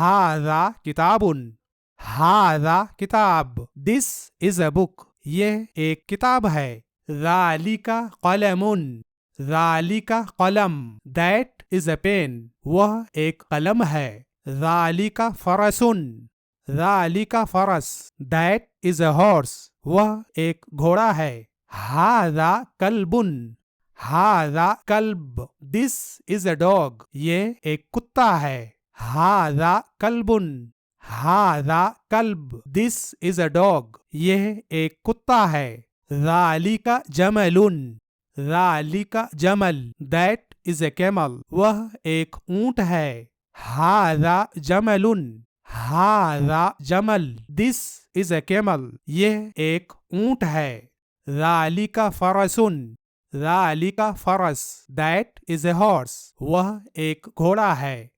हाज़ा किताबुन, हाज़ा किताब। This is a book, यह एक किताब है। ज़ालिका कलमुन, ज़ालिका कलम। दैट इज अ पेन, वह एक कलम है। ज़ालिका फरसुन, ज़ालिका फरस। दैट इज अ हॉर्स, वह एक घोड़ा है। हाज़ा कल्बुन, हाज़ा कल्ब। दिस इज अ डॉग, ये एक कुत्ता है। हाज़ा कल्बुन, हाज़ा कल्ब। दिस इज अ डॉग, यह एक कुत्ता है। ज़ालिका जमलुन, ज़ालिका जमल। दैट इज अ कैमल, वह एक ऊंट है। हाज़ा जमलुन, हाज़ा जमल। दिस इज अ कैमल, यह एक ऊंट है। ज़ालिका फरसुन, ज़ालिका फरस। दैट इज ए हॉर्स, वह एक घोड़ा है।